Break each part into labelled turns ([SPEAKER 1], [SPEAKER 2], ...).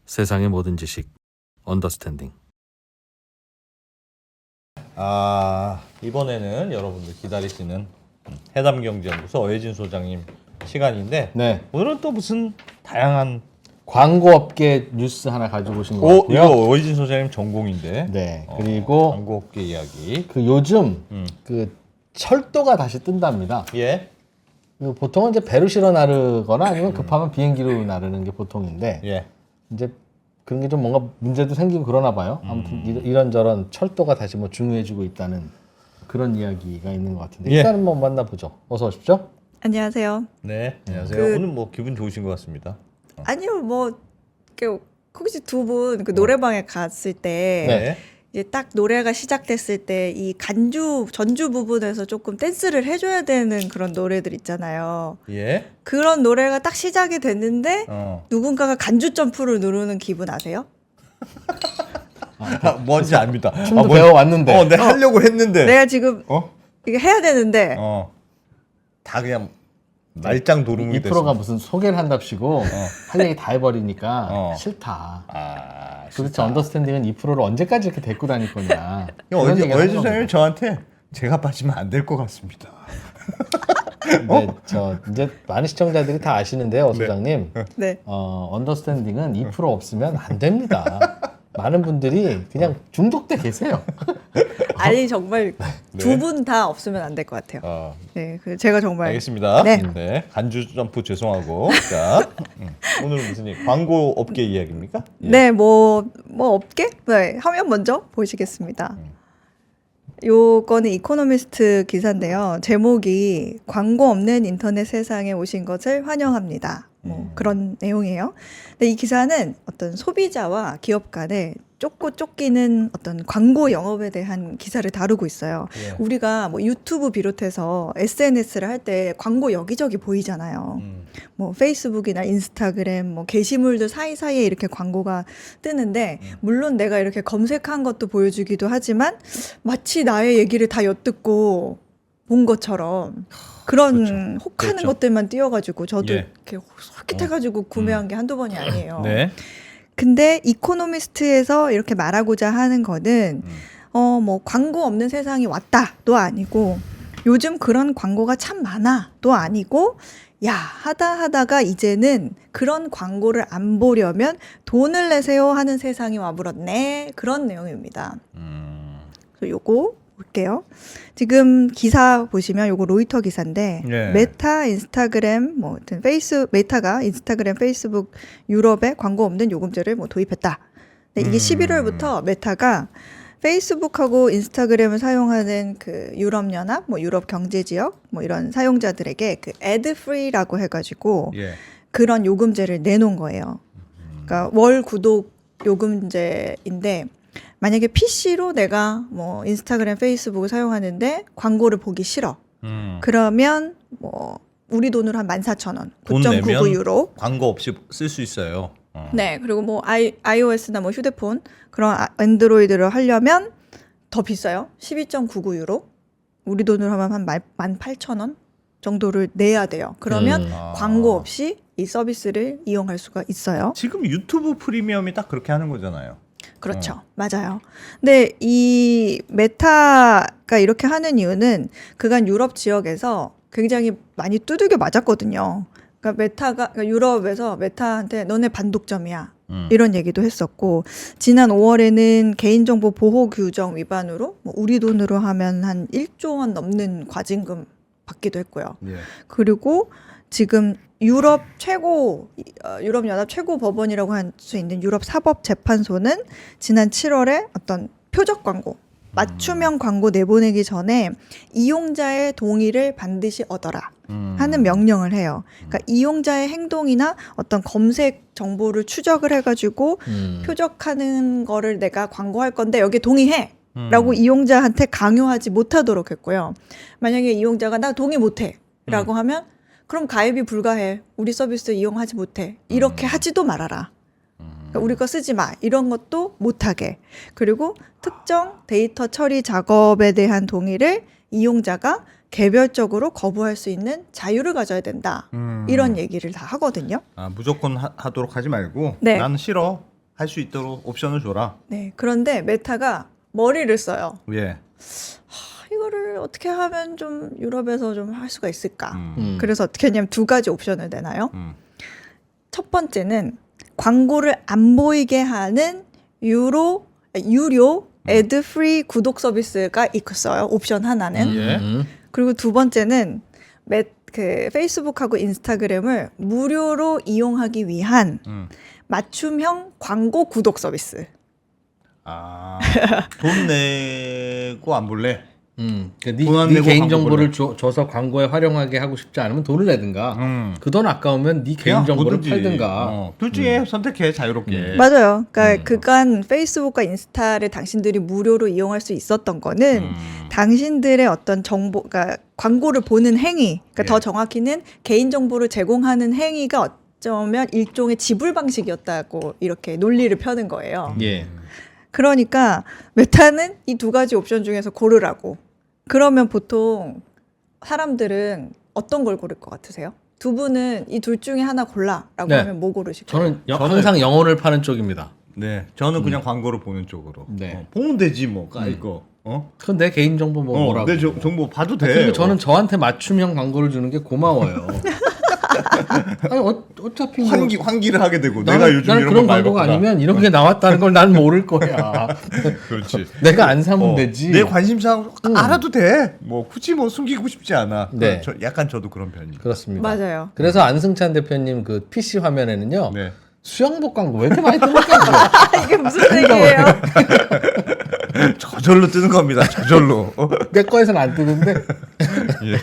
[SPEAKER 1] 세상의 모든 지식 언더스탠딩.
[SPEAKER 2] 이번에는 여러분들 기다리시는 해담경제연구소 어혜진 소장님 시간인데
[SPEAKER 3] 네.
[SPEAKER 2] 오늘은 또 무슨 다양한
[SPEAKER 3] 광고업계 뉴스 하나 가지고 오신 것 같고요.
[SPEAKER 2] 이거 어혜진 소장님 전공인데
[SPEAKER 3] 네. 그리고
[SPEAKER 2] 광고업계 이야기.
[SPEAKER 3] 그 요즘 그 철도가 다시 뜬답니다.
[SPEAKER 2] 예.
[SPEAKER 3] 그 보통은 이제 배로 실어 나르거나 아니면 급하면 비행기로 나르는 게 보통인데
[SPEAKER 2] 예.
[SPEAKER 3] 이제 그런 게 좀 뭔가 문제도 생기고 그러나 봐요. 아무튼 이런저런 철도가 다시 뭐 중요해지고 있다는 그런 이야기가 있는 것 같은데
[SPEAKER 2] 예.
[SPEAKER 3] 일단은 뭐 만나보죠. 어서 오십시오.
[SPEAKER 4] 안녕하세요.
[SPEAKER 2] 네. 안녕하세요. 오늘 뭐 기분 좋으신 것 같습니다.
[SPEAKER 4] 아니요, 뭐 혹시 두 분 그 노래방에 갔을 때
[SPEAKER 2] 네.
[SPEAKER 4] 이제 딱 노래가 시작됐을 때 이 전주 부분에서 조금 댄스를 해줘야 되는 그런 노래들 있잖아요.
[SPEAKER 2] 예.
[SPEAKER 4] 그런 노래가 딱 시작이 됐는데 누군가가 간주 점프를 누르는 기분 아세요?
[SPEAKER 2] 뭔지 압니다.
[SPEAKER 3] 춤도 배워왔는데.
[SPEAKER 2] 네, 하려고 했는데.
[SPEAKER 4] 내가 지금 이거 해야 되는데
[SPEAKER 2] 다 그냥 말짱 도루묵이
[SPEAKER 3] 이 프로가 무슨 소개를 한답시고 할 얘기 다 해버리니까 싫다. 도대체 언더스탠딩은 이 프로를 언제까지 이렇게 데리고 다닐 거냐.
[SPEAKER 2] 어혜진 소장님 저한테 제가 빠지면 안 될 것 같습니다.
[SPEAKER 3] 네, 이제 많은 시청자들이 다 아시는데요, 소장님.
[SPEAKER 4] 네.
[SPEAKER 3] 언더스탠딩은 2% 없으면 안 됩니다. 많은 분들이 그냥 중독돼 계세요.
[SPEAKER 4] 아니 정말
[SPEAKER 2] 네.
[SPEAKER 4] 두 분 다 없으면 안 될 것 같아요. 네, 제가 정말
[SPEAKER 2] 알겠습니다.
[SPEAKER 4] 네.
[SPEAKER 2] 네. 간주 점프 죄송하고. 자, 오늘 무슨 광고 업계 이야기입니까? 예.
[SPEAKER 4] 네, 뭐 업계? 네, 화면 먼저 보시겠습니다. 요거는 이코노미스트 기사인데요. 제목이 광고 없는 인터넷 세상에 오신 것을 환영합니다. 뭐 그런 내용이에요. 근데 이 기사는 어떤 소비자와 기업 간에 쫓고 쫓기는 어떤 광고 영업에 대한 기사를 다루고 있어요.
[SPEAKER 2] 예.
[SPEAKER 4] 우리가 뭐 유튜브 비롯해서 SNS를 할 때 광고 여기저기 보이잖아요. 뭐 페이스북이나 인스타그램, 뭐 게시물들 사이사이에 이렇게 광고가 뜨는데 물론 내가 이렇게 검색한 것도 보여주기도 하지만 마치 나의 얘기를 다 엿듣고 본 것처럼 그런 혹하는
[SPEAKER 2] 그렇죠.
[SPEAKER 4] 것들만 띄워가지고 저도
[SPEAKER 2] 예.
[SPEAKER 4] 이렇게 솔깃해가지고 구매한 게 한두 번이 아니에요.
[SPEAKER 2] 네.
[SPEAKER 4] 근데 이코노미스트에서 이렇게 말하고자 하는 거는 뭐 광고 없는 세상이 왔다도 아니고 요즘 그런 광고가 참 많아도 아니고 야 하다가 이제는 그런 광고를 안 보려면 돈을 내세요 하는 세상이 와버렸네 그런 내용입니다. 그래서 요거 볼게요. 지금 기사 보시면 요거 로이터 기사인데
[SPEAKER 2] 예.
[SPEAKER 4] 메타, 인스타그램, 뭐 하여튼 메타가 인스타그램, 페이스북 유럽에 광고 없는 요금제를 뭐 도입했다. 근데 이게 11월부터 메타가 페이스북하고 인스타그램을 사용하는 그 유럽 연합, 뭐 유럽 경제 지역, 뭐 이런 사용자들에게 그 애드 프리라고 해가지고
[SPEAKER 2] 예.
[SPEAKER 4] 그런 요금제를 내놓은 거예요. 그러니까 월 구독 요금제인데 만약에 PC로 내가 뭐 인스타그램, 페이스북을 사용하는데 광고를 보기 싫어. 그러면 뭐 우리 돈으로 한 14,000원,
[SPEAKER 2] 돈 내면
[SPEAKER 4] 9.99 유로.
[SPEAKER 2] 광고 없이 쓸 수 있어요.
[SPEAKER 4] 네, 그리고 뭐 iOS나 뭐 휴대폰 그런 안드로이드를 하려면 더 비싸요. 12.99 유로. 우리 돈으로 하면 한 18,000원 정도를 내야 돼요. 그러면 광고 없이 이 서비스를 이용할 수가 있어요.
[SPEAKER 2] 지금 유튜브 프리미엄이 딱 그렇게 하는 거잖아요.
[SPEAKER 4] 그렇죠. 맞아요. 근데 이 메타가 이렇게 하는 이유는 그간 유럽 지역에서 굉장히 많이 두들겨 맞았거든요. 그러니까 유럽에서 메타한테 너네 반독점이야. 이런 얘기도 했었고 지난 5월에는 개인정보 보호 규정 위반으로 뭐 우리 돈으로 하면 한 1조 원 넘는 과징금 받기도 했고요.
[SPEAKER 2] 예.
[SPEAKER 4] 그리고 지금 유럽 연합 최고 법원이라고 할 수 있는 유럽 사법재판소는 지난 7월에 어떤 표적 광고, 맞춤형 광고 내보내기 전에 이용자의 동의를 반드시 얻어라 하는 명령을 해요. 그러니까 이용자의 행동이나 어떤 검색 정보를 추적을 해가지고 표적하는 거를 내가 광고할 건데 여기 동의해. 라고 이용자한테 강요하지 못하도록 했고요. 만약에 이용자가 나 동의 못해 라고 하면 그럼 가입이 불가해. 우리 서비스 이용하지 못해. 이렇게 하지도 말아라. 그러니까 우리 거 쓰지 마. 이런 것도 못하게. 그리고 특정 데이터 처리 작업에 대한 동의를 이용자가 개별적으로 거부할 수 있는 자유를 가져야 된다. 이런 얘기를 다 하거든요.
[SPEAKER 2] 무조건 하도록 하지 말고
[SPEAKER 4] 네.
[SPEAKER 2] 나는 싫어. 할 수 있도록 옵션을 줘라.
[SPEAKER 4] 네. 그런데 메타가 머리를 써요.
[SPEAKER 2] 예.
[SPEAKER 4] 이거를 어떻게 하면 좀 유럽에서 좀 할 수가 있을까? 그래서 어떻게 했냐면 두 가지 옵션을 내나요? 첫 번째는 광고를 안 보이게 하는 유료 애드 프리 구독 서비스가 있어요. 옵션 하나는.
[SPEAKER 2] 예.
[SPEAKER 4] 그리고 두 번째는 그 페이스북하고 인스타그램을 무료로 이용하기 위한 맞춤형 광고 구독 서비스.
[SPEAKER 2] 아, 돈 내고 안 볼래?
[SPEAKER 3] 그러니까
[SPEAKER 2] 돈안
[SPEAKER 3] 네
[SPEAKER 2] 내고
[SPEAKER 3] 개인
[SPEAKER 2] 광고
[SPEAKER 3] 정보를 줘서 광고에 활용하게 하고 싶지 않으면 돈을 내든가. 그 돈 아까우면 네 개인 정보를
[SPEAKER 2] 뭐든지.
[SPEAKER 3] 팔든가.
[SPEAKER 2] 둘 중에 선택해 자유롭게.
[SPEAKER 4] 맞아요. 그러니까 그간 페이스북과 인스타를 당신들이 무료로 이용할 수 있었던 거는 당신들의 어떤 정보, 그러니까 광고를 보는 행위, 그러니까
[SPEAKER 2] 예.
[SPEAKER 4] 더 정확히는 개인 정보를 제공하는 행위가 어쩌면 일종의 지불 방식이었다고 이렇게 논리를 펴는 거예요.
[SPEAKER 3] 예.
[SPEAKER 4] 그러니까 메타는 이 두 가지 옵션 중에서 고르라고. 그러면 보통 사람들은 어떤 걸 고를 것 같으세요? 두 분은 이 둘 중에 하나 골라라고
[SPEAKER 3] 네.
[SPEAKER 4] 하면 뭐 고르실 거예요?
[SPEAKER 3] 저는 항상 영혼을 파는 쪽입니다.
[SPEAKER 2] 네, 저는 그냥 광고를 보는 쪽으로.
[SPEAKER 3] 네.
[SPEAKER 2] 보면 되지 뭐, 이거.
[SPEAKER 3] 그건 내 개인 정보 뭐라고.
[SPEAKER 2] 내 정보 봐도 돼.
[SPEAKER 3] 그리고 저는 저한테 맞춤형 광고를 주는 게 고마워요. 아니 어차피 뭐
[SPEAKER 2] 환기를 하게 되고
[SPEAKER 3] 나는,
[SPEAKER 2] 내가 요즘
[SPEAKER 3] 나는
[SPEAKER 2] 이런
[SPEAKER 3] 그런
[SPEAKER 2] 거 많이
[SPEAKER 3] 광고가
[SPEAKER 2] 봤구나.
[SPEAKER 3] 아니면 이런 게 나왔다는 걸 난 모를 거야.
[SPEAKER 2] 그렇지.
[SPEAKER 3] 내가 안 사면 되지.
[SPEAKER 2] 내 관심사 알아도 돼. 뭐 굳이 뭐 숨기고 싶지 않아.
[SPEAKER 3] 네.
[SPEAKER 2] 약간 저도 그런 편이에요.
[SPEAKER 3] 그렇습니다.
[SPEAKER 4] 맞아요.
[SPEAKER 3] 그래서 안승찬 대표님 그 PC 화면에는요.
[SPEAKER 2] 네.
[SPEAKER 3] 수영복 광고 왜 이렇게 많이 뜹니까?
[SPEAKER 4] 이게 무슨 얘기예요?
[SPEAKER 2] 저절로 뜨는 겁니다. 저절로.
[SPEAKER 3] 내 거에서는 안 뜨는데.
[SPEAKER 2] 예.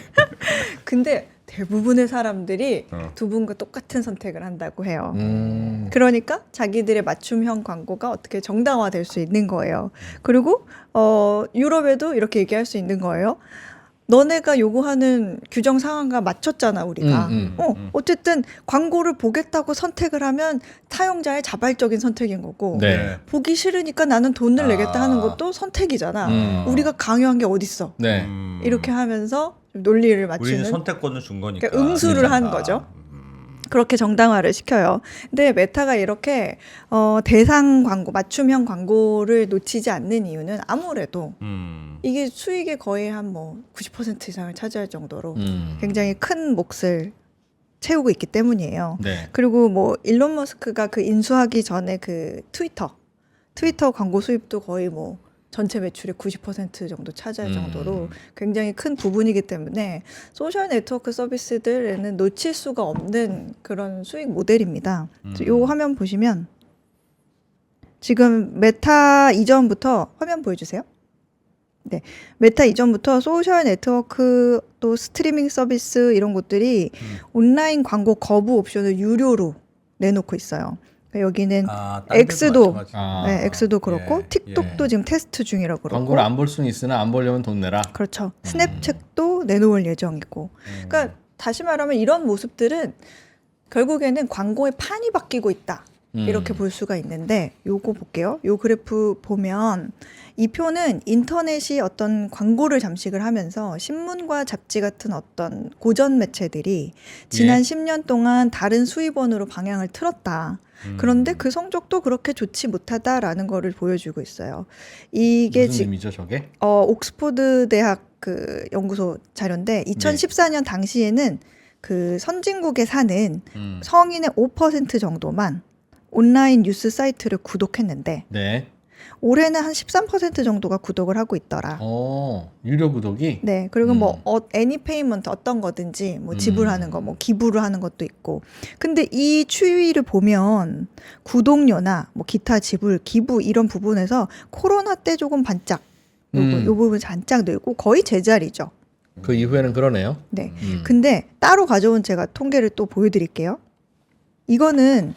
[SPEAKER 4] 근데 대부분의 사람들이
[SPEAKER 2] 어.
[SPEAKER 4] 두 분과 똑같은 선택을 한다고 해요.
[SPEAKER 3] 음.
[SPEAKER 4] 그러니까 자기들의 맞춤형 광고가 어떻게 정당화될 수 있는 거예요. 그리고 유럽에도 이렇게 얘기할 수 있는 거예요. 너네가 요구하는 규정 상한과 맞췄잖아 우리가. 어쨌든 광고를 보겠다고 선택을 하면 사용자의 자발적인 선택인 거고
[SPEAKER 3] 네.
[SPEAKER 4] 보기 싫으니까 나는 돈을 내겠다 하는 것도 선택이잖아. 우리가 강요한 게 어딨어.
[SPEAKER 3] 네.
[SPEAKER 4] 이렇게 하면서 좀 논리를
[SPEAKER 2] 우리는
[SPEAKER 4] 맞추는
[SPEAKER 2] 선택권을 준 거니까.
[SPEAKER 4] 그러니까 응수를 한 거죠. 그렇게 정당화를 시켜요. 근데 메타가 이렇게 대상 광고, 맞춤형 광고를 놓치지 않는 이유는 아무래도 이게 수익의 거의 한 뭐 90% 이상을 차지할 정도로 굉장히 큰 몫을 채우고 있기 때문이에요.
[SPEAKER 3] 네.
[SPEAKER 4] 그리고 뭐 일론 머스크가 그 인수하기 전에 그 트위터 광고 수입도 거의 뭐 전체 매출의 90% 정도 차지할 정도로 굉장히 큰 부분이기 때문에 소셜 네트워크 서비스들에는 놓칠 수가 없는 그런 수익 모델입니다. 이 화면 보시면 지금 메타 이전부터 화면 보여주세요. 네, 메타 이전부터 소셜 네트워크 또 스트리밍 서비스 이런 것들이 온라인 광고 거부 옵션을 유료로 내놓고 있어요. 여기는 X도 네, X도 그렇고
[SPEAKER 2] 예,
[SPEAKER 4] 틱톡도 지금 테스트 중이라고 그렇고
[SPEAKER 3] 광고를 안 볼 수는 있으나 안 보려면 돈 내라.
[SPEAKER 4] 그렇죠. 스냅챗도 내놓을 예정이고. 그러니까 다시 말하면 이런 모습들은 결국에는 광고의 판이 바뀌고 있다. 이렇게 볼 수가 있는데 요거 볼게요. 요 그래프 보면 이 표는 인터넷이 어떤 광고를 잠식을 하면서 신문과 잡지 같은 어떤 고전 매체들이 지난 10년 동안 다른 수입원으로 방향을 틀었다. 그런데 그 성적도 그렇게 좋지 못하다라는 거를 보여주고 있어요. 이게
[SPEAKER 3] 무슨 의미죠, 저게?
[SPEAKER 4] 옥스포드 대학 그 연구소 자료인데 2014년 당시에는 그 선진국에 사는 성인의 5% 정도만 온라인 뉴스 사이트를 구독했는데
[SPEAKER 3] 네.
[SPEAKER 4] 올해는 한 13% 정도가 구독을 하고 있더라.
[SPEAKER 3] 유료 구독이?
[SPEAKER 4] 네. 그리고 뭐 애니페이먼트 어떤 거든지 뭐 지불하는 거, 뭐 기부를 하는 것도 있고. 근데 이 추이를 보면 구독료나 뭐 기타 지불, 기부 이런 부분에서 코로나 때 조금 반짝 요 부분 반짝 늘고 거의 제자리죠.
[SPEAKER 3] 그 이후에는 그러네요.
[SPEAKER 4] 네. 근데 따로 가져온 제가 통계를 또 보여드릴게요. 이거는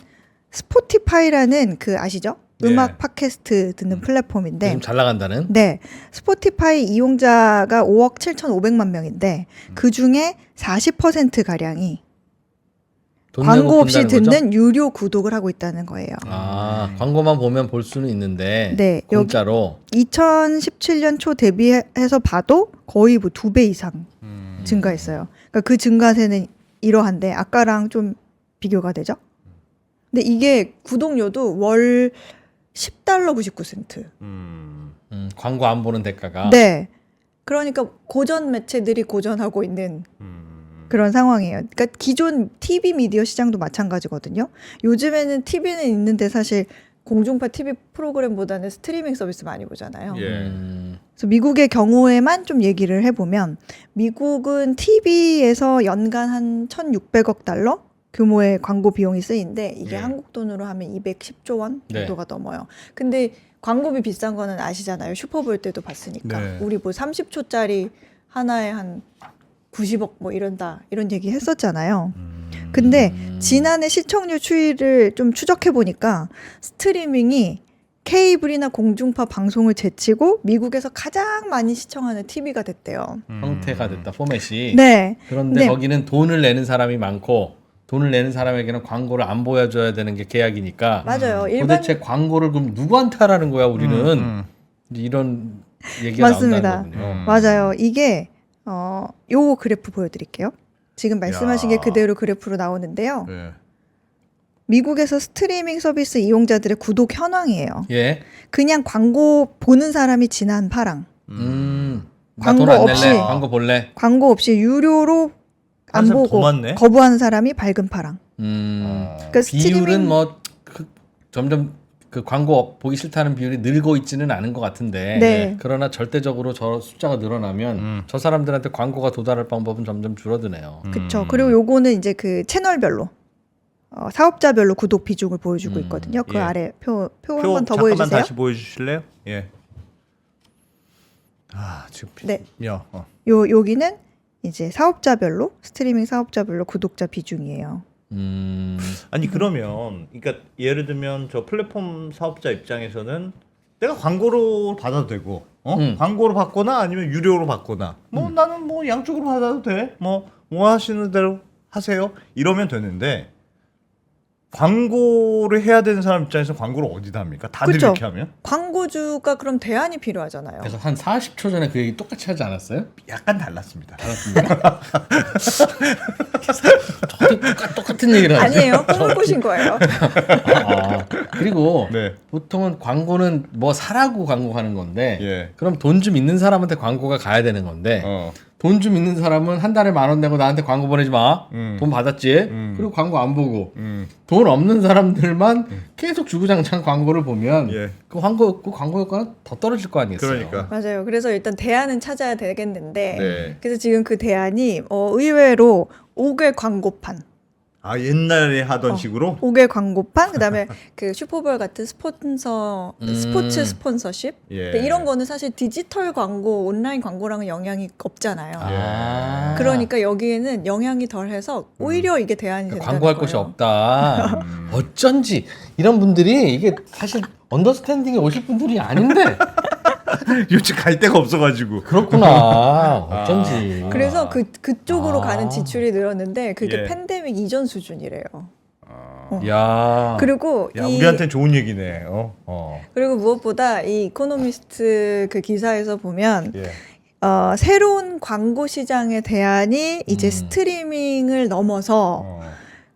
[SPEAKER 4] 스포티파이라는 그 아시죠? 음악 팟캐스트 듣는 플랫폼인데
[SPEAKER 3] 요즘 잘 나간다는?
[SPEAKER 4] 네. 스포티파이 이용자가 5억 7,500만 명인데 그 중에 40%가량이
[SPEAKER 3] 돈
[SPEAKER 4] 광고
[SPEAKER 3] 내고
[SPEAKER 4] 없이
[SPEAKER 3] 본다는 거죠?
[SPEAKER 4] 듣는 유료 구독을 하고 있다는 거예요.
[SPEAKER 3] 광고만 보면 볼 수는 있는데
[SPEAKER 4] 네,
[SPEAKER 3] 공짜로
[SPEAKER 4] 2017년 초 대비해서 봐도 거의 뭐 2배 이상 증가했어요. 그러니까 그 증가세는 이러한데 아까랑 좀 비교가 되죠? 근데 이게 구독료도 월 10달러 99센트.
[SPEAKER 3] 광고 안 보는 대가가.
[SPEAKER 4] 네. 그러니까 고전 매체들이 고전하고 있는 그런 상황이에요. 그러니까 기존 TV 미디어 시장도 마찬가지거든요. 요즘에는 TV는 있는데 사실 공중파 TV 프로그램보다는 스트리밍 서비스 많이 보잖아요.
[SPEAKER 2] 예.
[SPEAKER 4] 그래서 미국의 경우에만 좀 얘기를 해보면 미국은 TV에서 연간 한 1,600억 달러 규모의 광고 비용이 쓰이는데 이게
[SPEAKER 2] 예.
[SPEAKER 4] 한국 돈으로 하면 210조 원
[SPEAKER 3] 네.
[SPEAKER 4] 정도가 넘어요. 근데 광고비 비싼 거는 아시잖아요. 슈퍼볼 때도 봤으니까.
[SPEAKER 2] 네.
[SPEAKER 4] 우리 뭐 30초짜리 하나에 한 90억 뭐 이런다 이런 얘기 했었잖아요. 근데 지난해 시청률 추이를 좀 추적해 보니까 스트리밍이 케이블이나 공중파 방송을 제치고 미국에서 가장 많이 시청하는 TV가 됐대요.
[SPEAKER 3] 형태가 됐다 포맷이.
[SPEAKER 4] 네.
[SPEAKER 3] 그런데
[SPEAKER 4] 네.
[SPEAKER 3] 거기는 돈을 내는 사람이 많고 돈을 내는 사람에게는 광고를 안 보여줘야 되는 게 계약이니까.
[SPEAKER 4] 맞아요. 일반
[SPEAKER 3] 도대체 광고를 그럼 누구한테 하라는 거야 우리는. 이런 얘기가
[SPEAKER 4] 맞습니다.
[SPEAKER 3] 나온다는 거군요.
[SPEAKER 4] 맞아요. 이게 요 그래프 보여드릴게요. 지금 말씀하신 게
[SPEAKER 2] 야.
[SPEAKER 4] 그대로 그래프로 나오는데요.
[SPEAKER 2] 네.
[SPEAKER 4] 미국에서 스트리밍 서비스 이용자들의 구독 현황이에요.
[SPEAKER 3] 예.
[SPEAKER 4] 그냥 광고 보는 사람이 진한 파랑.
[SPEAKER 3] 나 돈
[SPEAKER 4] 광고
[SPEAKER 3] 안 낼래.
[SPEAKER 4] 없이.
[SPEAKER 3] 광고 볼래.
[SPEAKER 4] 광고 없이 유료로 안
[SPEAKER 2] 한 사람 더
[SPEAKER 4] 보고
[SPEAKER 2] 많네?
[SPEAKER 4] 거부하는 사람이 밝은 파랑. 그러니까
[SPEAKER 3] 비율은 뭐 점점 그 광고 보기 싫다는 비율이 늘고 있지는 않은 것 같은데.
[SPEAKER 4] 네.
[SPEAKER 3] 그러나 절대적으로 저 숫자가 늘어나면 저 사람들한테 광고가 도달할 방법은 점점 줄어드네요.
[SPEAKER 4] 그렇죠. 그리고 요거는 이제 그 채널별로 사업자별로 구독 비중을 보여주고 있거든요. 그
[SPEAKER 2] 예.
[SPEAKER 4] 아래 표
[SPEAKER 2] 표
[SPEAKER 4] 한 번 더
[SPEAKER 2] 잠깐만
[SPEAKER 4] 보여주세요.
[SPEAKER 2] 다시 보여주실래요? 예. 아 지금
[SPEAKER 4] 네.
[SPEAKER 2] 야,
[SPEAKER 4] 여기는 이제 사업자별로 스트리밍 사업자별로 구독자 비중이에요.
[SPEAKER 2] 아니 그러면 그러니까 예를 들면 저 플랫폼 사업자 입장에서는 내가 광고로 받아도 되고 광고로 받거나 아니면 유료로 받거나 뭐 나는 뭐 양쪽으로 받아도 돼. 뭐 하시는 대로 하세요. 이러면 되는데 광고를 해야 되는 사람 입장에서 광고를 어디다 합니까? 다들
[SPEAKER 4] 그쵸.
[SPEAKER 2] 이렇게 하면
[SPEAKER 4] 광고주가 그럼 대안이 필요하잖아요.
[SPEAKER 3] 그래서 한 40초 전에 그 얘기 똑같이 하지 않았어요?
[SPEAKER 2] 약간 달랐습니다.
[SPEAKER 3] 저도 똑같은 얘기를 하죠.
[SPEAKER 4] 아니에요. 꿈을 꾸신 거예요.
[SPEAKER 3] 그리고
[SPEAKER 2] 네.
[SPEAKER 3] 보통은 광고는 뭐 사라고 광고하는 건데
[SPEAKER 2] 예.
[SPEAKER 3] 그럼 돈 좀 있는 사람한테 광고가 가야 되는 건데 돈 좀 있는 사람은 한 달에 10,000원 내고 나한테 광고 보내지 마. 돈 받았지? 그리고 광고 안 보고 돈 없는 사람들만 계속 주구장창 광고를 보면
[SPEAKER 2] 예.
[SPEAKER 3] 그 광고 효과는 더 떨어질 거 아니겠어요?
[SPEAKER 2] 그러니까.
[SPEAKER 4] 맞아요. 그래서 일단 대안은 찾아야 되겠는데
[SPEAKER 2] 네.
[SPEAKER 4] 그래서 지금 그 대안이 의외로 5개 광고판
[SPEAKER 2] 아 옛날에 하던 식으로
[SPEAKER 4] 5개 광고판 그다음에 그 슈퍼볼 같은 스포츠 스폰서십
[SPEAKER 2] 예.
[SPEAKER 4] 근데 이런 거는 사실 디지털 광고 온라인 광고랑은 영향이 없잖아요.
[SPEAKER 3] 아.
[SPEAKER 4] 그러니까 여기에는 영향이 덜해서 오히려 이게 대안이 된다는
[SPEAKER 3] 광고할
[SPEAKER 4] 거예요.
[SPEAKER 3] 곳이 없다. 어쩐지 이런 분들이 이게 사실 언더스탠딩에 오실 분들이 아닌데
[SPEAKER 2] 요즘 갈 데가 없어가지고
[SPEAKER 3] 그렇구나. 어쩐지.
[SPEAKER 4] 그래서 그쪽으로
[SPEAKER 3] 아.
[SPEAKER 4] 가는 지출이 늘었는데 그게
[SPEAKER 2] 예.
[SPEAKER 4] 팬데믹 이전 수준이래요.
[SPEAKER 3] 야.
[SPEAKER 4] 그리고
[SPEAKER 2] 야 우리한테는 좋은 얘기네.
[SPEAKER 4] 그리고 무엇보다 이 이코노미스트 그 기사에서 보면
[SPEAKER 2] 예.
[SPEAKER 4] 새로운 광고 시장의 대안이 이제 스트리밍을 넘어서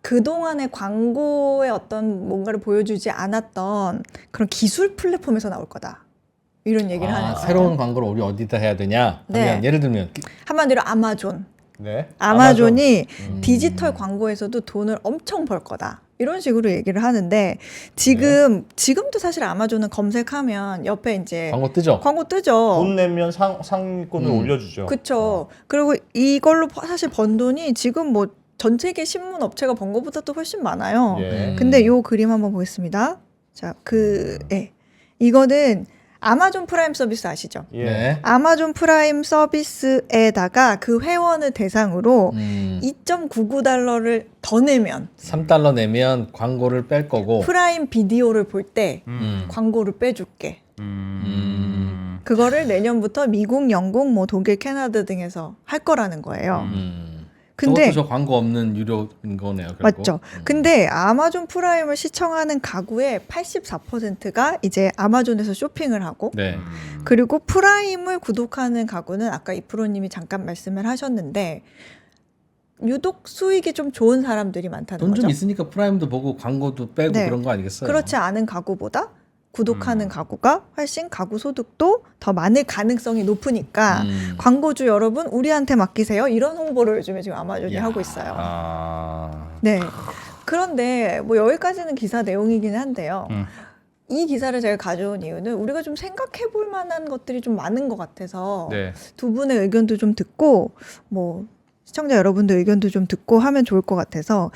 [SPEAKER 4] 그동안의 광고의 어떤 뭔가를 보여주지 않았던 그런 기술 플랫폼에서 나올 거다. 이런 얘기를 하는 거예요.
[SPEAKER 3] 새로운 광고를 우리 어디다 해야 되냐?
[SPEAKER 4] 네.
[SPEAKER 3] 하면 예를 들면
[SPEAKER 4] 한마디로 아마존.
[SPEAKER 2] 네.
[SPEAKER 4] 아마존이 디지털 광고에서도 돈을 엄청 벌 거다. 이런 식으로 얘기를 하는데 지금도 사실 아마존은 검색하면 옆에 이제
[SPEAKER 3] 광고 뜨죠.
[SPEAKER 2] 돈 내면 상위권을 올려주죠.
[SPEAKER 4] 그렇죠. 그리고 이걸로 사실 번 돈이 지금 뭐 전 세계 신문 업체가 번 것보다 또 훨씬 많아요.
[SPEAKER 2] 예.
[SPEAKER 4] 근데 요 그림 한번 보겠습니다. 자, 이거는 아마존 프라임 서비스 아시죠?
[SPEAKER 2] 예.
[SPEAKER 3] 네.
[SPEAKER 4] 아마존 프라임 서비스에다가 그 회원을 대상으로 2.99달러를 더 내면
[SPEAKER 3] $3 내면 광고를 뺄 거고
[SPEAKER 4] 프라임 비디오를 볼 때 광고를 빼줄게. 그거를 내년부터 미국, 영국, 뭐 독일, 캐나다 등에서 할 거라는 거예요. 근데
[SPEAKER 3] 저것도 저 광고 없는 유료인 거네요. 결국.
[SPEAKER 4] 맞죠. 근데 아마존 프라임을 시청하는 가구의 84%가 이제 아마존에서 쇼핑을 하고
[SPEAKER 3] 네.
[SPEAKER 4] 그리고 프라임을 구독하는 가구는 아까 이프로님이 잠깐 말씀을 하셨는데 유독 수익이 좀 좋은 사람들이 많다는
[SPEAKER 3] 돈
[SPEAKER 4] 거죠.
[SPEAKER 3] 좀 있으니까 프라임도 보고 광고도 빼고
[SPEAKER 4] 네.
[SPEAKER 3] 그런 거 아니겠어요?
[SPEAKER 4] 그렇지 않은 가구보다 구독하는 가구가 훨씬 가구 소득도 더 많을 가능성이 높으니까 광고주 여러분 우리한테 맡기세요. 이런 홍보를 요즘에 지금 아마존이
[SPEAKER 3] 야.
[SPEAKER 4] 하고 있어요.
[SPEAKER 2] 아.
[SPEAKER 4] 네. 그런데 뭐 여기까지는 기사 내용이긴 한데요. 이 기사를 제가 가져온 이유는 우리가 좀 생각해 볼 만한 것들이 좀 많은 것 같아서
[SPEAKER 2] 네.
[SPEAKER 4] 두 분의 의견도 좀 듣고 뭐 시청자 여러분들 의견도 좀 듣고 하면 좋을 것 같아서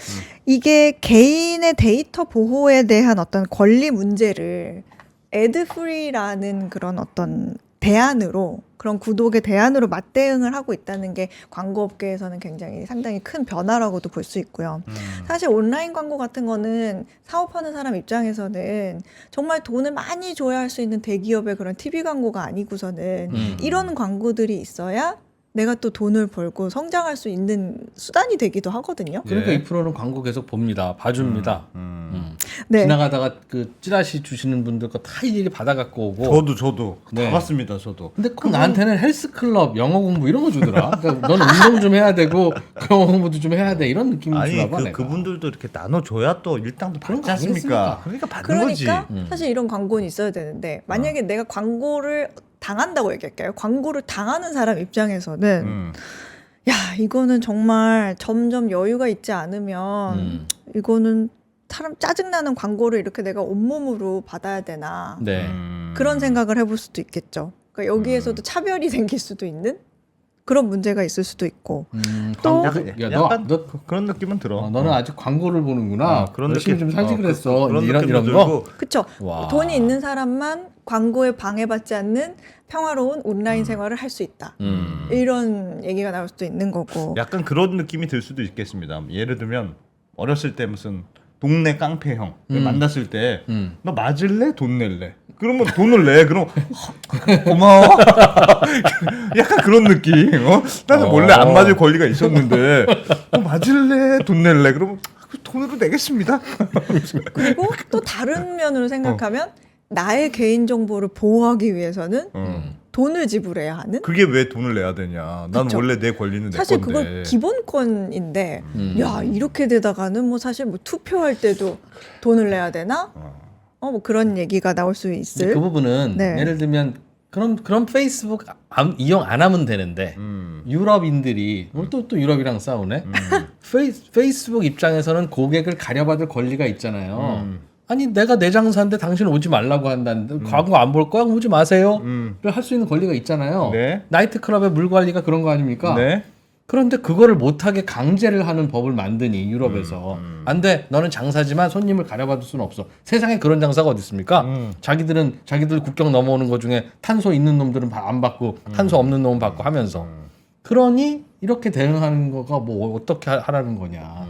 [SPEAKER 4] 이게 개인의 데이터 보호에 대한 어떤 권리 문제를 애드프리라는 그런 어떤 대안으로 그런 구독의 대안으로 맞대응을 하고 있다는 게 광고업계에서는 굉장히 상당히 큰 변화라고도 볼 수 있고요. 사실 온라인 광고 같은 거는 사업하는 사람 입장에서는 정말 돈을 많이 줘야 할 수 있는 대기업의 그런 TV 광고가 아니고서는 이런 광고들이 있어야 내가 또 돈을 벌고 성장할 수 있는 수단이 되기도 하거든요.
[SPEAKER 3] 그러니까
[SPEAKER 2] 예.
[SPEAKER 3] 이 프로는 광고 계속 봅니다. 봐줍니다.
[SPEAKER 4] 네.
[SPEAKER 3] 지나가다가 그 찌라시 주시는 분들 거 다 일일이 받아 갖고 오고.
[SPEAKER 2] 저도
[SPEAKER 3] 네.
[SPEAKER 2] 다 봤습니다. 저도.
[SPEAKER 3] 근데 꼭 나한테는 헬스클럽, 영어 공부 이런 거 주더라. 그러니까 너는 운동 좀 해야 되고 영어 공부도 좀 해야 돼 이런 느낌이
[SPEAKER 2] 아니
[SPEAKER 3] 주나 봐. 내가.
[SPEAKER 2] 그분들도 이렇게 나눠줘야 또 일당도
[SPEAKER 3] 그런
[SPEAKER 2] 받지
[SPEAKER 3] 거
[SPEAKER 2] 않습니까?
[SPEAKER 3] 아니겠습니까?
[SPEAKER 2] 그러니까 받는 거지.
[SPEAKER 4] 그러니까 사실 이런 광고는 있어야 되는데 만약에 내가 광고를 당한다고 얘기할게요. 광고를 당하는 사람 입장에서는 야 이거는 정말 점점 여유가 있지 않으면 이거는 사람 짜증나는 광고를 이렇게 내가 온몸으로 받아야 되나
[SPEAKER 3] 네.
[SPEAKER 4] 그런 생각을 해볼 수도 있겠죠. 그러니까 여기에서도 차별이 생길 수도 있는 그런 문제가 있을 수도 있고 또-
[SPEAKER 3] 광고. 야,
[SPEAKER 2] 약간
[SPEAKER 3] 너
[SPEAKER 2] 그런 느낌은 들어.
[SPEAKER 3] 너는 아직 광고를 보는구나.
[SPEAKER 2] 그런
[SPEAKER 3] 열심히
[SPEAKER 2] 느낌.
[SPEAKER 3] 좀 살지 그랬어.
[SPEAKER 2] 그런
[SPEAKER 3] 이런
[SPEAKER 2] 느낌도
[SPEAKER 3] 이런 거.
[SPEAKER 2] 들고.
[SPEAKER 4] 그쵸.
[SPEAKER 3] 와.
[SPEAKER 4] 돈이 있는 사람만 광고에 방해받지 않는 평화로운 온라인 생활을 할 수 있다. 이런 얘기가 나올 수도 있는 거고.
[SPEAKER 2] 약간 그런 느낌이 들 수도 있겠습니다. 예를 들면 어렸을 때 무슨 동네 깡패 형 만났을 때 너 맞을래? 돈 낼래? 그러면 돈을 내. 그럼 고마워. 약간 그런 느낌. 나는 원래 안 맞을 권리가 있었는데 너 맞을래? 돈 낼래? 그러면 돈으로 내겠습니다.
[SPEAKER 4] 그리고 또 다른 면으로 생각하면 나의 개인 정보를 보호하기 위해서는 돈을 지불해야 하는.
[SPEAKER 2] 그게 왜 돈을 내야 되냐? 난
[SPEAKER 4] 그쵸.
[SPEAKER 2] 원래 내 권리는 내
[SPEAKER 4] 사실
[SPEAKER 2] 건데.
[SPEAKER 4] 그건 기본권인데, 야 이렇게 되다가는 뭐 사실 뭐 투표할 때도 돈을 내야 되나? 뭐 그런 얘기가 나올 수
[SPEAKER 3] 근데
[SPEAKER 4] 있을.
[SPEAKER 3] 그 부분은
[SPEAKER 4] 네.
[SPEAKER 3] 예를 들면 그런 페이스북 이용 안 하면 되는데 유럽인들이 오늘 또 유럽이랑 싸우네. 페이스북 입장에서는 고객을 가려받을 권리가 있잖아요. 아니 내가 내 장사인데 당신 오지 말라고 한다는데 광고 안 볼 거야? 오지 마세요. 를 할 수 있는 권리가 있잖아요.
[SPEAKER 2] 네.
[SPEAKER 3] 나이트클럽의 물 관리가 그런 거 아닙니까?
[SPEAKER 2] 네.
[SPEAKER 3] 그런데 그거를 못하게 강제를 하는 법을 만드니 유럽에서 안 돼. 너는 장사지만 손님을 가려받을 수는 없어. 세상에 그런 장사가 어디 있습니까? 자기들 국경 넘어오는 것 중에 탄소 있는 놈들은 안 받고 탄소 없는 놈은 받고 하면서 그러니 이렇게 대응하는 거가 뭐 어떻게 하라는 거냐.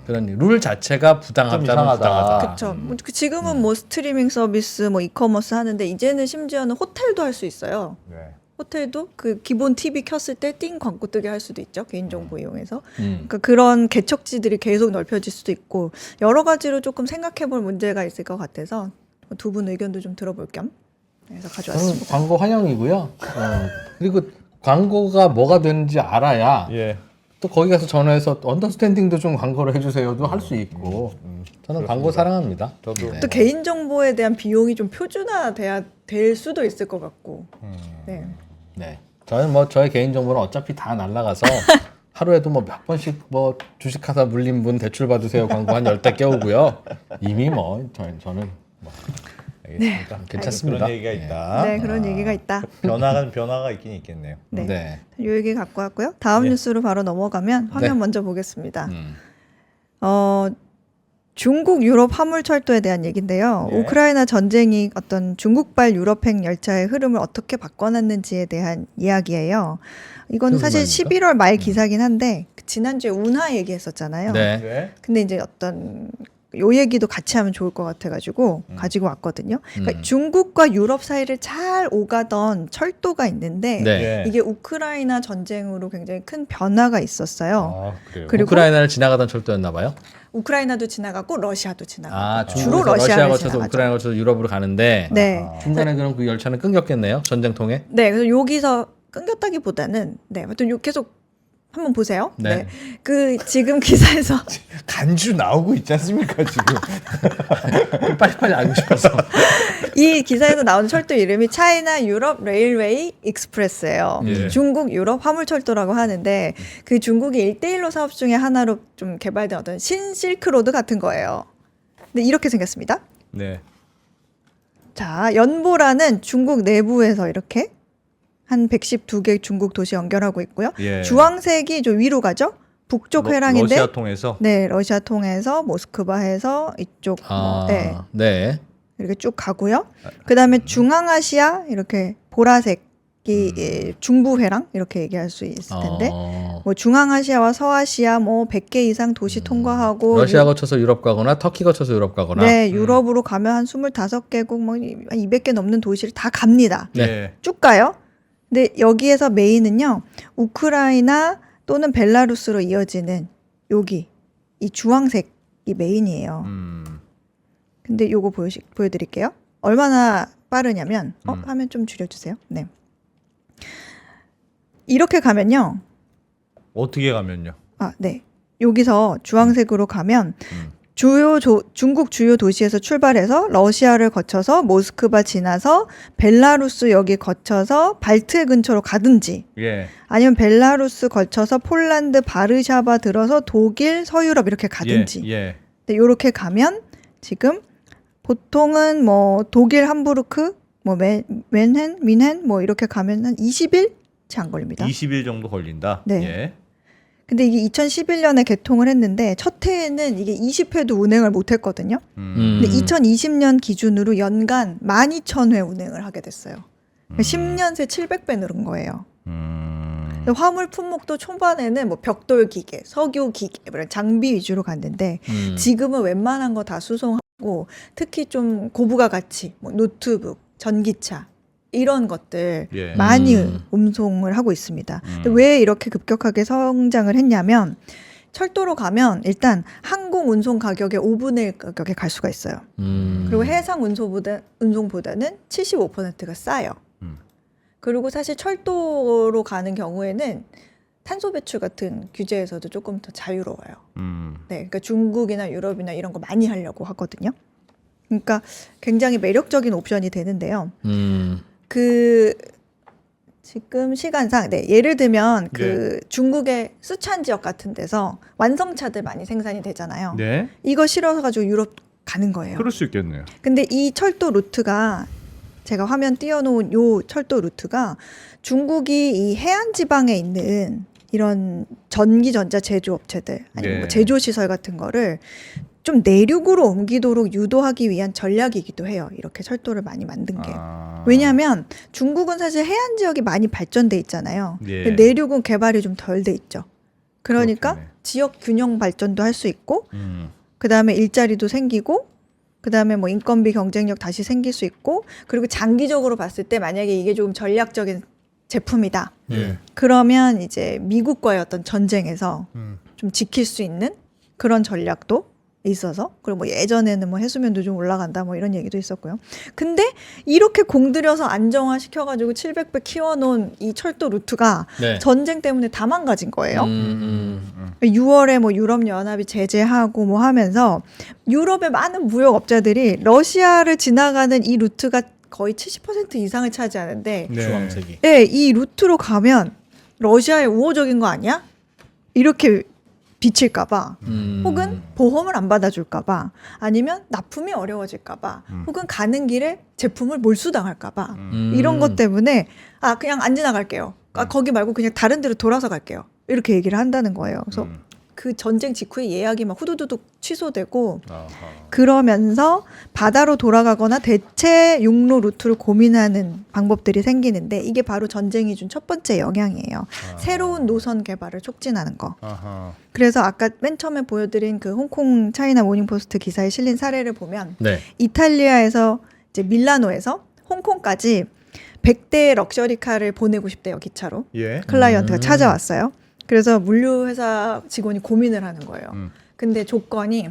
[SPEAKER 3] 그런 룰 자체가 부당하다면
[SPEAKER 2] 이상하다.
[SPEAKER 3] 부당하다.
[SPEAKER 4] 그렇죠. 지금은 뭐 스트리밍 서비스, 뭐 이커머스 하는데 이제는 심지어는 호텔도 할 수 있어요.
[SPEAKER 2] 네.
[SPEAKER 4] 호텔도 그 기본 TV 켰을 때 띵 광고 뜨게 할 수도 있죠. 개인정보 이용해서.
[SPEAKER 3] 음.
[SPEAKER 4] 그러니까 그런 개척지들이 계속 넓혀질 수도 있고 여러 가지로 조금 생각해볼 문제가 있을 것 같아서 두 분 의견도 좀 들어볼 겸 해서
[SPEAKER 3] 저는
[SPEAKER 4] 가져왔습니다.
[SPEAKER 3] 광고 환영이고요. 그리고 광고가 뭐가 되는지 알아야
[SPEAKER 2] 예.
[SPEAKER 3] 또 거기 가서 전화해서 언더스탠딩도 좀 광고를 해주세요도 할 수 있고 저는 광고 사랑합니다.
[SPEAKER 2] 저도
[SPEAKER 3] 네.
[SPEAKER 4] 또 개인정보에 대한 비용이 좀 표준화돼야 될 수도 있을 것 같고. 네.
[SPEAKER 3] 네. 저는 뭐 저의 개인 정보는 어차피 다 날라가서 하루에도 뭐 몇 번씩 뭐 주식하다 물린 분 대출 받으세요 광고 한 10대 깨우고요. 이미 뭐 저는 뭐
[SPEAKER 2] 알겠습니다.
[SPEAKER 3] 괜찮습니다.
[SPEAKER 2] 그런 얘기가 있다.
[SPEAKER 4] 네, 그런 얘기가 있다.
[SPEAKER 2] 변화가 있긴 있겠네요.
[SPEAKER 4] 네.
[SPEAKER 3] 네.
[SPEAKER 4] 요 얘기 갖고 왔고요. 다음
[SPEAKER 2] 예.
[SPEAKER 4] 뉴스로 바로 넘어가면 화면
[SPEAKER 3] 네.
[SPEAKER 4] 먼저 보겠습니다. 중국 유럽 화물철도에 대한 얘기인데요.
[SPEAKER 2] 네.
[SPEAKER 4] 우크라이나 전쟁이 어떤 중국발 유럽행 열차의 흐름을 어떻게 바꿔놨는지에 대한 이야기예요. 이거는
[SPEAKER 3] 무슨
[SPEAKER 4] 사실
[SPEAKER 3] 말입니까?
[SPEAKER 4] 11월 말 기사긴 한데 지난주에 운하 얘기했었잖아요.
[SPEAKER 3] 네.
[SPEAKER 2] 네.
[SPEAKER 4] 근데 이제 어떤 요 얘기도 같이 하면 좋을 것 같아가지고 가지고 왔거든요. 그러니까 중국과 유럽 사이를 잘 오가던 철도가 있는데
[SPEAKER 3] 네.
[SPEAKER 2] 예.
[SPEAKER 4] 이게 우크라이나 전쟁으로 굉장히 큰 변화가 있었어요.
[SPEAKER 2] 아, 그래요.
[SPEAKER 4] 그리고
[SPEAKER 3] 우크라이나를 지나가던 철도였나 봐요.
[SPEAKER 4] 우크라이나도 지나가고 러시아도 지나가고
[SPEAKER 3] 아,
[SPEAKER 4] 주로
[SPEAKER 3] 중국에서 러시아
[SPEAKER 4] 러시아를
[SPEAKER 3] 거쳐서
[SPEAKER 4] 지나가죠.
[SPEAKER 3] 우크라이나 거쳐서 유럽으로 가는데
[SPEAKER 4] 네,
[SPEAKER 3] 중간에 그럼 그 열차는 끊겼겠네요. 전쟁통에.
[SPEAKER 4] 네. 그래서 여기서 끊겼다기보다는 네, 아무튼 계속 한번 보세요.
[SPEAKER 3] 네.
[SPEAKER 4] 그 지금 기사에서
[SPEAKER 2] 간주 나오고 있지 않습니까 지금?
[SPEAKER 3] 빨리빨리 알고 싶어서.
[SPEAKER 4] 이 기사에서 나오는 철도 이름이 차이나 유럽 레일웨이 익스프레스예요.
[SPEAKER 3] 예.
[SPEAKER 4] 중국 유럽 화물철도라고 하는데 그 중국이 1대1로 사업 중에 하나로 좀 개발된 어떤 신실크로드 같은 거예요. 근데 이렇게 생겼습니다.
[SPEAKER 2] 네.
[SPEAKER 4] 자, 연보라는 중국 내부에서 이렇게 한 112개 중국 도시 연결하고 있고요.
[SPEAKER 2] 예.
[SPEAKER 4] 주황색이 저 위로 가죠? 북쪽 회랑인데
[SPEAKER 2] 러시아 통해서.
[SPEAKER 4] 네, 러시아 통해서 모스크바해서 이쪽 네,
[SPEAKER 3] 네.
[SPEAKER 4] 이렇게 쭉 가고요. 그다음에 중앙아시아 이렇게 보라색이 중부 회랑 이렇게 얘기할 수 있을 텐데 뭐 중앙아시아와 서아시아 뭐 100개 이상 도시 통과하고
[SPEAKER 3] 러시아 거쳐서 유럽 가거나 터키 거쳐서 유럽 가거나.
[SPEAKER 4] 네, 유럽으로 가면 한 25개국 뭐 200개 넘는 도시를 다 갑니다.
[SPEAKER 2] 네.
[SPEAKER 4] 쭉 가요. 근데 여기에서 메인은요. 우크라이나 또는 벨라루스로 이어지는 여기 이 주황색이 메인이에요. 근데 요거 보여드릴게요. 얼마나 빠르냐면 화면 좀 줄여주세요. 네. 이렇게 가면요.
[SPEAKER 2] 어떻게 가면요?
[SPEAKER 4] 아, 네. 여기서 주황색으로 가면 중국 주요 도시에서 출발해서 러시아를 거쳐서 모스크바 지나서 벨라루스 여기 거쳐서 발트해 근처로 가든지
[SPEAKER 2] 예.
[SPEAKER 4] 아니면 벨라루스 거쳐서 폴란드 바르샤바 들어서 독일 서유럽 이렇게 가든지
[SPEAKER 2] 예.
[SPEAKER 4] 네, 요렇게 가면 지금 보통은 뭐 독일 함부르크 뭐 민헨 뭐 이렇게 가면 한 20일 채 안 걸립니다.
[SPEAKER 2] 20일 정도 걸린다.
[SPEAKER 4] 네.
[SPEAKER 2] 예.
[SPEAKER 4] 근데 이게 2011년에 개통을 했는데 첫 해에는 이게 20회도 운행을 못 했거든요. 근데 2020년 기준으로 연간 12,000회 운행을 하게 됐어요. 그러니까 10년 새 700배 늘은 거예요. 화물 품목도 초반에는 뭐 벽돌 기계, 석유 기계 이런 장비 위주로 갔는데 지금은 웬만한 거 다 수송하고 특히 좀 고부가 가치, 뭐 노트북, 전기차 이런 것들
[SPEAKER 2] 예.
[SPEAKER 4] 많이 운송을 하고 있습니다. 근데 왜 이렇게 급격하게 성장을 했냐면 철도로 가면 일단 항공 운송 가격의 5분의 1 가격에 갈 수가 있어요. 그리고 해상 운송보다는 75%가 싸요. 그리고 사실 철도로 가는 경우에는 탄소 배출 같은 규제에서도 조금 더 자유로워요. 네, 그러니까 중국이나 유럽이나 이런 거 많이 하려고 하거든요. 그러니까 굉장히 매력적인 옵션이 되는데요. 그 지금 시간상 예를 들면 그 중국의 쓰촨 지역 같은 데서 완성차들 많이 생산이 되잖아요.
[SPEAKER 2] 네.
[SPEAKER 4] 이거 실어서 가지고 유럽 가는 거예요.
[SPEAKER 2] 그럴 수 있겠네요.
[SPEAKER 4] 근데 이 철도 루트가 제가 화면 띄워놓은 요 철도 루트가 중국이 이 해안 지방에 있는 이런 전기 전자 제조업체들 아니면 뭐 제조 시설 같은 거를 좀 내륙으로 옮기도록 유도하기 위한 전략이기도 해요. 이렇게 철도를 많이 만든 게. 왜냐하면 중국은 사실 해안 지역이 많이 발전돼 있잖아요.
[SPEAKER 2] 예.
[SPEAKER 4] 내륙은 개발이 좀 덜 돼 있죠. 그러니까
[SPEAKER 2] 그렇겠네.
[SPEAKER 4] 지역 균형 발전도 할 수 있고 그다음에 일자리도 생기고 그다음에 뭐 인건비 경쟁력 다시 생길 수 있고 그리고 장기적으로 봤을 때 만약에 이게 조금 전략적인 제품이다. 그러면 이제 미국과의 어떤 전쟁에서 좀 지킬 수 있는 그런 전략도 있어서 그리고 뭐 예전에는 뭐 해수면도 좀 올라간다 뭐 이런 얘기도 있었고요. 근데 이렇게 공들여서 안정화 시켜가지고 700배 키워놓은 이 철도 루트가 전쟁 때문에 다 망가진 거예요. 6월에 뭐 유럽 연합이 제재하고 뭐 하면서 유럽의 많은 무역업자들이 러시아를 지나가는 이 루트가 거의 70% 이상을 차지하는데
[SPEAKER 3] 주황색이.
[SPEAKER 4] 네, 이 루트로 가면 러시아에 우호적인 거 아니야? 이렇게 비칠까봐 혹은 보험을 안 받아줄까봐 아니면 납품이 어려워질까봐 혹은 가는 길에 제품을 몰수당할까봐 이런 것 때문에 아 그냥 안 지나갈게요. 아, 거기 말고 그냥 다른 데로 돌아서 갈게요. 이렇게 얘기를 한다는 거예요. 그래서 그 전쟁 직후에 예약이 막 후두두둑 취소되고 그러면서 바다로 돌아가거나 대체 육로 루트를 고민하는 방법들이 생기는데 이게 바로 전쟁이 준 첫 번째 영향이에요. 새로운 노선 개발을 촉진하는 거. 그래서 아까 맨 처음에 보여드린 그 홍콩 차이나 모닝포스트 기사에 실린 사례를 보면 이탈리아에서 이제 밀라노에서 홍콩까지 100대 럭셔리카를 보내고 싶대요. 기차로. 클라이언트가 찾아왔어요. 그래서 물류회사 직원이 고민을 하는 거예요. 근데 조건이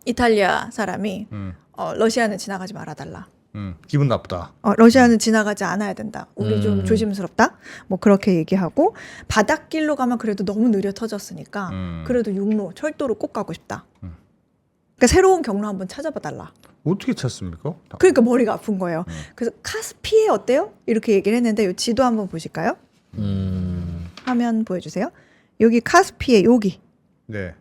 [SPEAKER 4] 이탈리아 사람이 러시아는 지나가지 말아달라.
[SPEAKER 2] 기분 나쁘다.
[SPEAKER 4] 러시아는 지나가지 않아야 된다. 우리 좀
[SPEAKER 3] 음.
[SPEAKER 4] 조심스럽다. 뭐 그렇게 얘기하고 바닷길로 가면 그래도 너무 느려 터졌으니까 그래도 육로, 철도로 꼭 가고 싶다. 그러니까 새로운 경로 한번 찾아봐 달라.
[SPEAKER 2] 어떻게 찾습니까?
[SPEAKER 4] 그러니까 머리가 아픈 거예요. 그래서 카스피해 어때요? 이렇게 얘기를 했는데 이 지도 한번 보실까요? 화면 보여주세요. 여기 카스피해 여기
[SPEAKER 2] 네.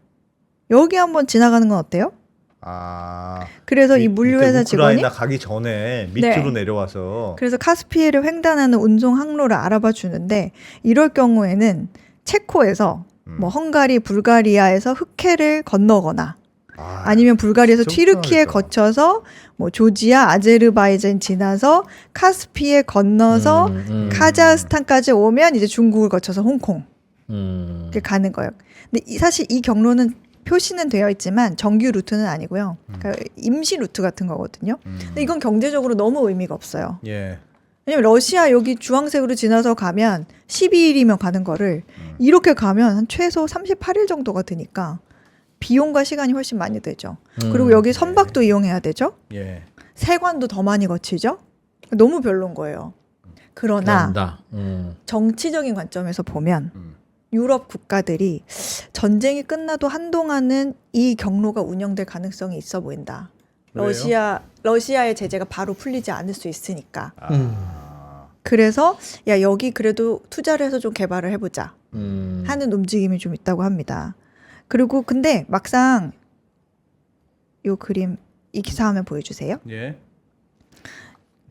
[SPEAKER 4] 여기 한번 지나가는 건 어때요?
[SPEAKER 2] 아.
[SPEAKER 4] 그래서 이 물류회사 직원이
[SPEAKER 2] 우크라이나 가기 전에 밑으로
[SPEAKER 4] 네.
[SPEAKER 2] 내려와서
[SPEAKER 4] 그래서 카스피해를 횡단하는 운송 항로를 알아봐 주는데 이럴 경우에는 체코에서 뭐 헝가리, 불가리아에서 흑해를 건너거나 아니면 불가리아에서
[SPEAKER 2] 진짜
[SPEAKER 4] 튀르키예
[SPEAKER 2] 불편하겠다.
[SPEAKER 4] 거쳐서 뭐 조지아, 아제르바이잔 지나서 카스피해 건너서 카자흐스탄까지 오면 이제 중국을 거쳐서 홍콩 이렇게 가는 거예요. 근데 사실 이 경로는 표시는 되어 있지만 정규 루트는 아니고요. 그러니까 임시 루트 같은 거거든요. 근데 이건 경제적으로 너무 의미가 없어요.
[SPEAKER 2] 예.
[SPEAKER 4] 왜냐면 러시아 여기 주황색으로 지나서 가면 12일이면 가는 거를 이렇게 가면 한 최소 38일 정도가 드니까 비용과 시간이 훨씬 많이 되죠. 그리고 여기 선박도 이용해야 되죠.
[SPEAKER 2] 예.
[SPEAKER 4] 세관도 더 많이 거치죠. 너무 별론 거예요. 그러나 정치적인 관점에서 보면 유럽 국가들이 전쟁이 끝나도 한동안은 이 경로가 운영될 가능성이 있어 보인다.
[SPEAKER 2] 왜요?
[SPEAKER 4] 러시아의 제재가 바로 풀리지 않을 수 있으니까.
[SPEAKER 2] 아.
[SPEAKER 4] 그래서 야 여기 그래도 투자를 해서 좀 개발을 해보자 하는 움직임이 좀 있다고 합니다. 그리고 근데 막상 요 그림 이 기사 화면 보여주세요.
[SPEAKER 2] 예.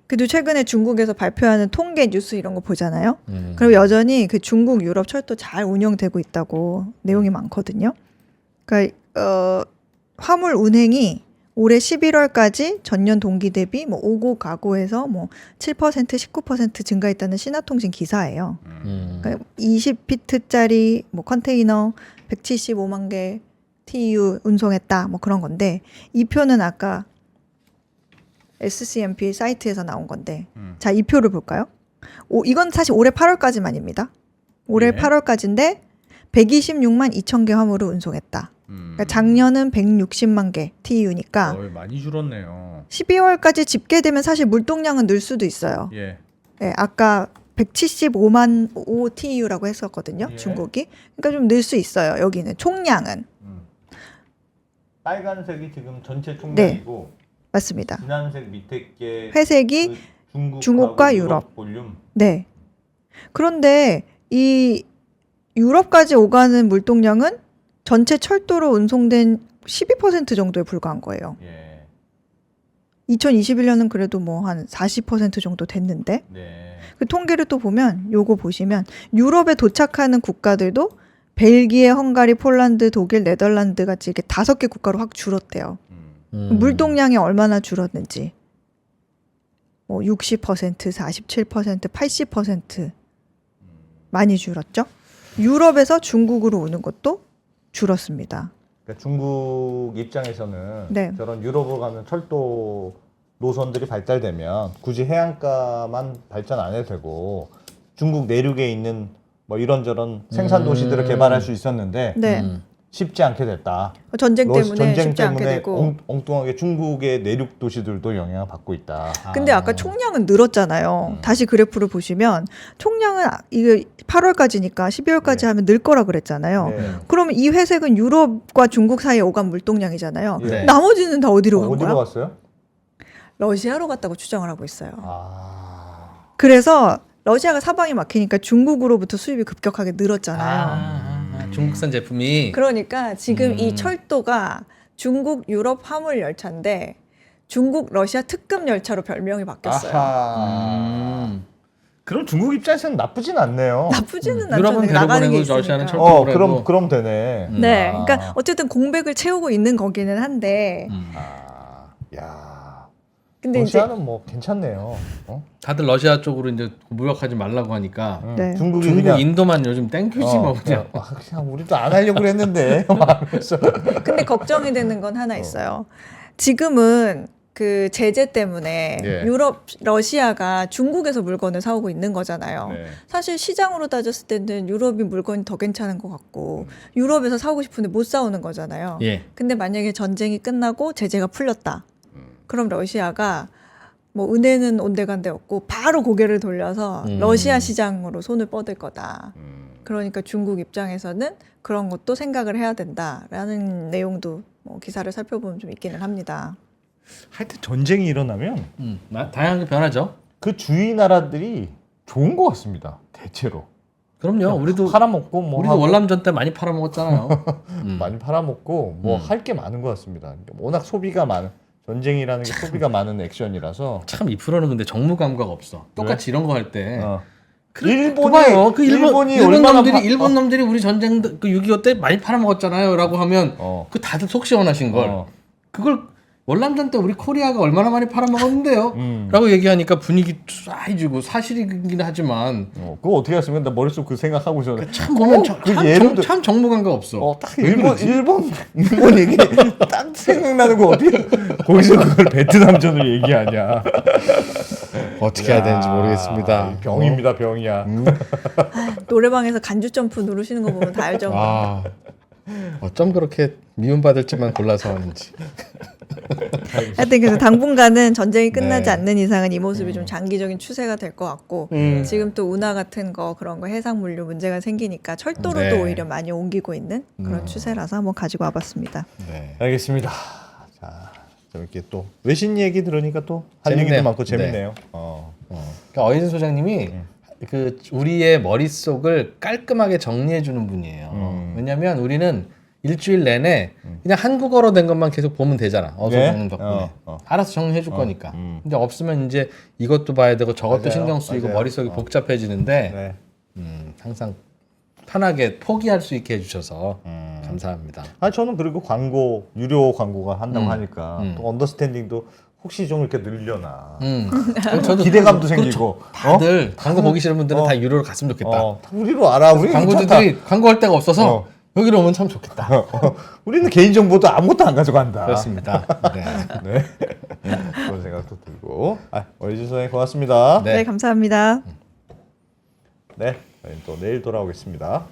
[SPEAKER 4] 그래도 최근에 중국에서 발표하는 통계 뉴스 이런 거 보잖아요. 그리고 여전히 그 중국 유럽 철도 잘 운영되고 있다고 내용이 많거든요. 그러니까 화물 운행이 올해 11월까지 전년 동기 대비 뭐 오고 가고해서 뭐 7% 19% 증가했다는 신화통신 기사예요. 그러니까 20피트짜리 뭐 컨테이너 175만 개 TEU 운송했다 뭐 그런 건데 이 표는 아까 SCMP 사이트에서 나온 건데 자, 이 표를 볼까요? 이건 사실 올해 8월까지만입니다. 올해
[SPEAKER 2] 예.
[SPEAKER 4] 8월까지인데 126만 2천 개 화물을 운송했다. 그러니까 작년은 160만 개 TEU니까
[SPEAKER 2] 많이 줄었네요.
[SPEAKER 4] 12월까지 집계되면 사실 물동량은 늘 수도 있어요.
[SPEAKER 2] 예.
[SPEAKER 4] 네, 아까 175만 5 TEU라고 했었거든요.
[SPEAKER 2] 예.
[SPEAKER 4] 중국이. 그러니까 좀 늘 수 있어요. 여기는 총량은.
[SPEAKER 2] 빨간색이 지금 전체 총량이고
[SPEAKER 4] 맞습니다.
[SPEAKER 2] 진한색 밑에 게
[SPEAKER 4] 회색이 중국과 유럽.
[SPEAKER 2] 볼륨.
[SPEAKER 4] 네. 그런데 이 유럽까지 오가는 물동량은 전체 철도로 운송된 12% 정도에 불과한 거예요.
[SPEAKER 2] 예.
[SPEAKER 4] 2021년은 그래도 뭐 한 40% 정도 됐는데
[SPEAKER 2] 네.
[SPEAKER 4] 그 통계를 또 보면 요거 보시면 유럽에 도착하는 국가들도 벨기에, 헝가리, 폴란드, 독일, 네덜란드 같이 이렇게 5개 국가로 확 줄었대요. 물동량이 얼마나 줄었는지. 뭐 60%, 47%, 80% 많이 줄었죠. 유럽에서 중국으로 오는 것도 줄었습니다.
[SPEAKER 2] 그러니까 중국 입장에서는
[SPEAKER 4] 네.
[SPEAKER 2] 저런 유럽으로 가는 철도 노선들이 발달되면 굳이 해안가만 발전 안 해도 되고 중국 내륙에 있는 뭐 이런저런 생산 도시들을 개발할 수 있었는데
[SPEAKER 4] 네.
[SPEAKER 2] 쉽지 않게 됐다.
[SPEAKER 4] 전쟁 때문에
[SPEAKER 2] 전쟁
[SPEAKER 4] 쉽지 않게
[SPEAKER 2] 때문에
[SPEAKER 4] 되고.
[SPEAKER 2] 엉뚱하게 중국의 내륙 도시들도 영향을 받고 있다.
[SPEAKER 4] 근데 아까 총량은 늘었잖아요. 다시 그래프를 보시면 총량은 이게 8월까지니까 12월까지
[SPEAKER 2] 네.
[SPEAKER 4] 하면 늘 거라 그랬잖아요.
[SPEAKER 2] 네.
[SPEAKER 4] 그러면 이 회색은 유럽과 중국 사이에 오간 물동량이잖아요.
[SPEAKER 2] 네.
[SPEAKER 4] 나머지는 다 어디로 간
[SPEAKER 2] 어디로
[SPEAKER 4] 거야?
[SPEAKER 2] 갔어요?
[SPEAKER 4] 러시아로 갔다고 추정을 하고 있어요.
[SPEAKER 2] 아.
[SPEAKER 4] 그래서 러시아가 사방이 막히니까 중국으로부터 수입이 급격하게 늘었잖아요.
[SPEAKER 3] 중국산 제품이
[SPEAKER 4] 그러니까 지금 이 철도가 중국 유럽 화물 열차인데 중국 러시아 특급 열차로 별명이 바뀌었어요.
[SPEAKER 2] 아하. 그럼 중국 입장에서는 나쁘진 않네요.
[SPEAKER 4] 나쁘지는
[SPEAKER 3] 유럽은
[SPEAKER 4] 않죠.
[SPEAKER 3] 배로
[SPEAKER 4] 나가는 게
[SPEAKER 3] 보내고 러시아는
[SPEAKER 4] 있으니까.
[SPEAKER 3] 철도 보내고.
[SPEAKER 2] 그럼 되네.
[SPEAKER 4] 네,
[SPEAKER 2] 아.
[SPEAKER 4] 그러니까 어쨌든 공백을 채우고 있는 거기는 한데,
[SPEAKER 2] 아, 야.
[SPEAKER 4] 근데 이제
[SPEAKER 2] 러시아는 뭐 괜찮네요. 어?
[SPEAKER 3] 다들 러시아 쪽으로 이제 무역하지 말라고 하니까
[SPEAKER 4] 네.
[SPEAKER 2] 중국이
[SPEAKER 3] 중국
[SPEAKER 2] 그냥
[SPEAKER 3] 인도만 요즘 땡큐지 뭐 그냥.
[SPEAKER 2] 그냥 우리도 안 하려고 그랬는데 하면서.
[SPEAKER 4] 근데 걱정이 되는 건 하나 있어요. 지금은 그 제재 때문에
[SPEAKER 2] 예.
[SPEAKER 4] 유럽, 러시아가 중국에서 물건을 사오고 있는 거잖아요.
[SPEAKER 2] 네.
[SPEAKER 4] 사실 시장으로 따졌을 때는 유럽이 물건이 더 괜찮은 것 같고 유럽에서 사오고 싶은데 못 사오는 거잖아요.
[SPEAKER 3] 예.
[SPEAKER 4] 근데 만약에 전쟁이 끝나고 제재가 풀렸다. 그럼 러시아가 뭐 은혜는 온데간데 없고 바로 고개를 돌려서 러시아 시장으로 손을 뻗을 거다. 그러니까 중국 입장에서는 그런 것도 생각을 해야 된다라는 내용도 뭐 기사를 살펴보면 좀 있기는 합니다.
[SPEAKER 2] 하여튼 전쟁이 일어나면
[SPEAKER 3] 다양하게 변하죠.
[SPEAKER 2] 그 주위 나라들이 좋은 것 같습니다. 대체로.
[SPEAKER 3] 그럼요. 우리도
[SPEAKER 2] 팔아먹고 뭐
[SPEAKER 3] 우리도
[SPEAKER 2] 하고
[SPEAKER 3] 월남전 때 많이 팔아먹었잖아요.
[SPEAKER 2] 많이 팔아먹고 뭐 할 게 많은 것 같습니다. 워낙 소비가 많은 전쟁이라는 게 소비가 많은 액션이라서
[SPEAKER 3] 참 이 프로는 근데 정무 감각 없어. 똑같이 이런 거 할 때.
[SPEAKER 2] 일본이
[SPEAKER 3] 봐요. 그
[SPEAKER 2] 일본이
[SPEAKER 3] 일본
[SPEAKER 2] 얼마나
[SPEAKER 3] 놈들이 일본 놈들이 우리 전쟁 그 6.25 때 많이 팔아먹었잖아요.라고 하면 그 다들 속 시원하신 걸 그걸 월남전 때 우리 코리아가 얼마나 많이 팔아먹었는데요? 라고 얘기하니까 분위기 쏴해지고 사실이긴 하지만
[SPEAKER 2] 그거 어떻게 했으면 나 머릿속 그 생각하고 있었는데
[SPEAKER 3] 참 보면 참 정무 감각 없어.
[SPEAKER 2] 딱 일본 얘기 딱 생각나는 거 어떻게 거기서 그걸 베트남전을 얘기하냐.
[SPEAKER 3] 어떻게 해야 되는지 모르겠습니다.
[SPEAKER 2] 병입니다, 병이야.
[SPEAKER 4] 노래방에서 간주 점프 누르시는 거 보면 다 알죠.
[SPEAKER 3] 아, 어쩜 그렇게 미움받을지만 골라서 하는지.
[SPEAKER 4] 하여튼 그래서 당분간은 전쟁이 끝나지 않는 이상은 이 모습이 좀 장기적인 추세가 될 것 같고 지금 또 운하 같은 거 그런 거 해상 물류 문제가 생기니까 철도로
[SPEAKER 3] 네.
[SPEAKER 4] 또 오히려 많이 옮기고 있는 그런 추세라서 한번 가지고 와봤습니다.
[SPEAKER 3] 네.
[SPEAKER 2] 알겠습니다. 자, 이렇게 또 외신 얘기 들으니까 또 할
[SPEAKER 3] 재밌네요.
[SPEAKER 2] 얘기도 많고 재밌네요.
[SPEAKER 3] 그러니까 어인수 소장님이 그 우리의 머릿속을 깔끔하게 정리해 주는 분이에요. 왜냐면 우리는 일주일 내내 그냥 한국어로 된 것만 계속 보면 되잖아. 어서
[SPEAKER 2] 네?
[SPEAKER 3] 적는 덕분에. 알아서 정리해 줄 거니까. 근데 없으면 이제 이것도 봐야 되고 저것도
[SPEAKER 2] 맞아요.
[SPEAKER 3] 신경 쓰이고
[SPEAKER 2] 맞아요.
[SPEAKER 3] 머릿속이 복잡해지는데
[SPEAKER 2] 네.
[SPEAKER 3] 항상 편하게 포기할 수 있게 해주셔서 감사합니다.
[SPEAKER 2] 저는 그리고 광고 유료 광고가 한다고 하니까 또 언더스탠딩도 혹시 좀 이렇게 늘려나.
[SPEAKER 3] 저도
[SPEAKER 2] 기대감도
[SPEAKER 3] 그렇죠.
[SPEAKER 2] 생기고.
[SPEAKER 3] 다들 광고 보기 싫은 분들은 다 유료로 갔으면 좋겠다.
[SPEAKER 2] 다 우리로 알아. 우리
[SPEAKER 3] 광고주들이 광고할 데가 없어서 여기로 오면 참 좋겠다.
[SPEAKER 2] 우리는 개인 정보도 아무것도 안 가져간다.
[SPEAKER 3] 그렇습니다. 네.
[SPEAKER 2] 네. 그런 생각도 들고. 어리진 선생님 고맙습니다.
[SPEAKER 4] 네 감사합니다.
[SPEAKER 2] 네. 저희는 또 내일 돌아오겠습니다.